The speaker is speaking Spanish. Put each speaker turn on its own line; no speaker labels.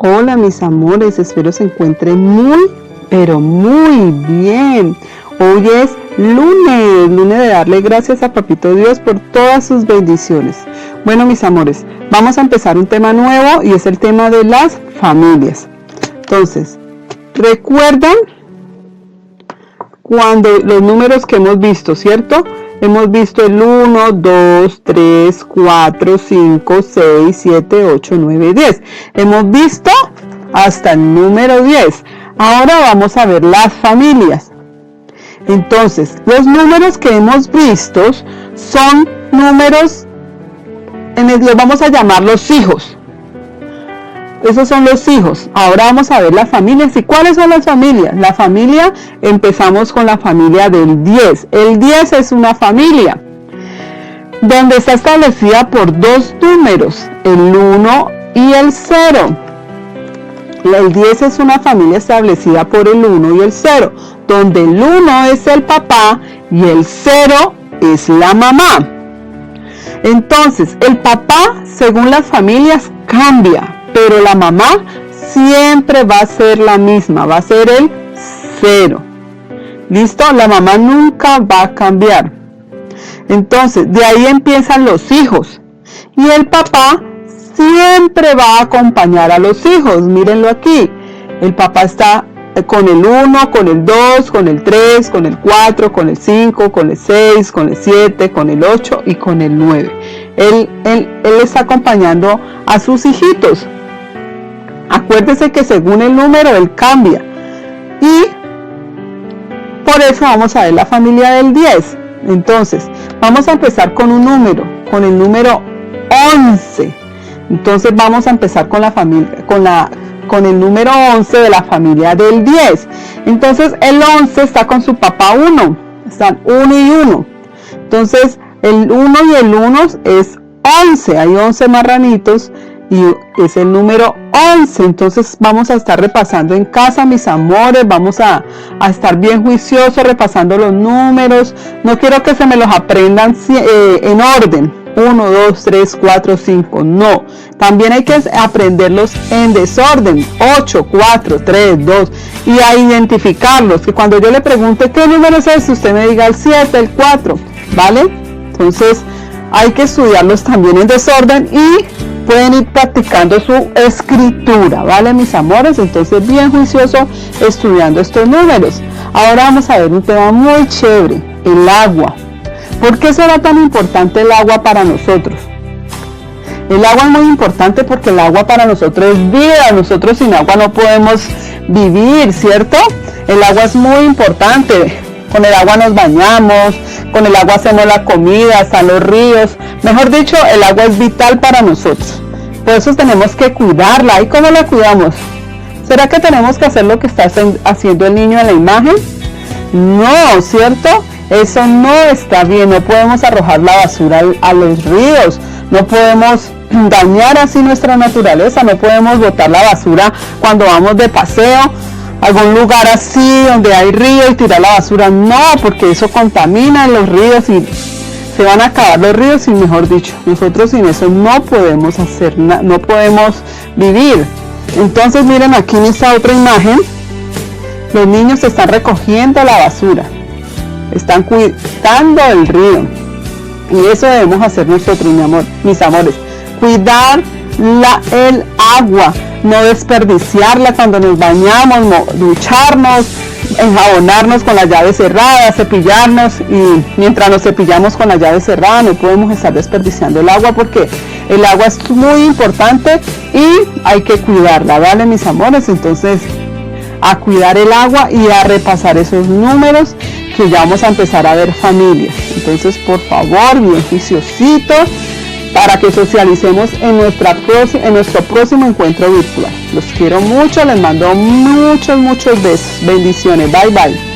Hola mis amores, espero se encuentren muy, pero muy bien. Hoy es lunes de darle gracias a Papito Dios por todas sus bendiciones. Bueno mis amores, vamos a empezar un tema nuevo y es el tema de las familias. Entonces, ¿recuerdan cuando los números que hemos visto, cierto? Hemos visto el 1, 2, 3, 4, 5, 6, 7, 8, 9, 10. Hemos visto hasta el número 10. Ahora vamos a ver las familias. Entonces, los números que hemos visto son números, los vamos a llamar los hijos. Esos son los hijos. Ahora vamos a ver las familias. ¿Y cuáles son las familias? La familia, empezamos con la familia del 10. El 10 es una familia donde está establecida por dos números, el 1 y el 0. El 10 es una familia establecida por el 1 y el 0, donde el 1 es el papá y el 0 es la mamá. Entonces, el papá, según las familias, cambia. Pero la mamá siempre va a ser la misma, va a ser el 0. ¿Listo? La mamá nunca va a cambiar. Entonces, de ahí empiezan los hijos. Y el papá siempre va a acompañar a los hijos. Mírenlo aquí. El papá está con el 1, con el 2, con el 3, con el 4, con el 5, con el 6, con el 7, con el 8 y con el 9. Él está acompañando a sus hijitos. Acuérdese que según el número él cambia. Y por eso vamos a ver la familia del 10. Entonces, vamos a empezar con un número, con el número 11. Entonces vamos a empezar con la familia, con el número 11 de la familia del 10. Entonces el 11 está con su papá 1. Están 1 y 1. Entonces el 1 y el 1 es 11. Hay 11 marranitos y es el número 11. Entonces vamos a estar repasando en casa, mis amores. Vamos a estar bien juiciosos repasando los números. No quiero que se me los aprendan en orden. 1, 2, 3, 4, 5. No. También hay que aprenderlos en desorden. 8, 4, 3, 2. Y a identificarlos. Que cuando yo le pregunte qué número es ese, usted me diga el 7, el 4. ¿Vale? Entonces hay que estudiarlos también en desorden y pueden ir practicando su escritura, ¿vale, mis amores? Entonces, bien juicioso estudiando estos números. Ahora vamos a ver un tema muy chévere, el agua. ¿Por qué será tan importante el agua para nosotros? El agua es muy importante porque el agua para nosotros es vida. Nosotros sin agua no podemos vivir, ¿cierto? El agua es muy importante. Con el agua nos bañamos, con el agua hacemos la comida, están los ríos. Mejor dicho, el agua es vital para nosotros. Por eso tenemos que cuidarla. ¿Y cómo la cuidamos? ¿Será que tenemos que hacer lo que está haciendo el niño en la imagen? No, ¿cierto? Eso no está bien. No podemos arrojar la basura a los ríos. No podemos dañar así nuestra naturaleza. No podemos botar la basura cuando vamos de paseo a algún lugar así donde hay río y tirar la basura. No, porque eso contamina los ríos y se van a acabar los ríos y, mejor dicho, nosotros sin eso no podemos hacer nada, no podemos vivir. Entonces miren aquí en esta otra imagen, los niños están recogiendo la basura, están cuidando el río y eso debemos hacer nosotros, mis amores, cuidar el agua, no desperdiciarla cuando nos bañamos, no ducharnos, enjabonarnos con la llave cerrada, cepillarnos, y mientras nos cepillamos con la llave cerrada no podemos estar desperdiciando el agua porque el agua es muy importante y hay que cuidarla, ¿vale, mis amores? Entonces, a cuidar el agua y a repasar esos números que ya vamos a empezar a ver familias. Entonces, por favor, bien juiciositos para que socialicemos en nuestro próximo encuentro virtual. Los quiero mucho, les mando muchos besos. Bendiciones. Bye, bye.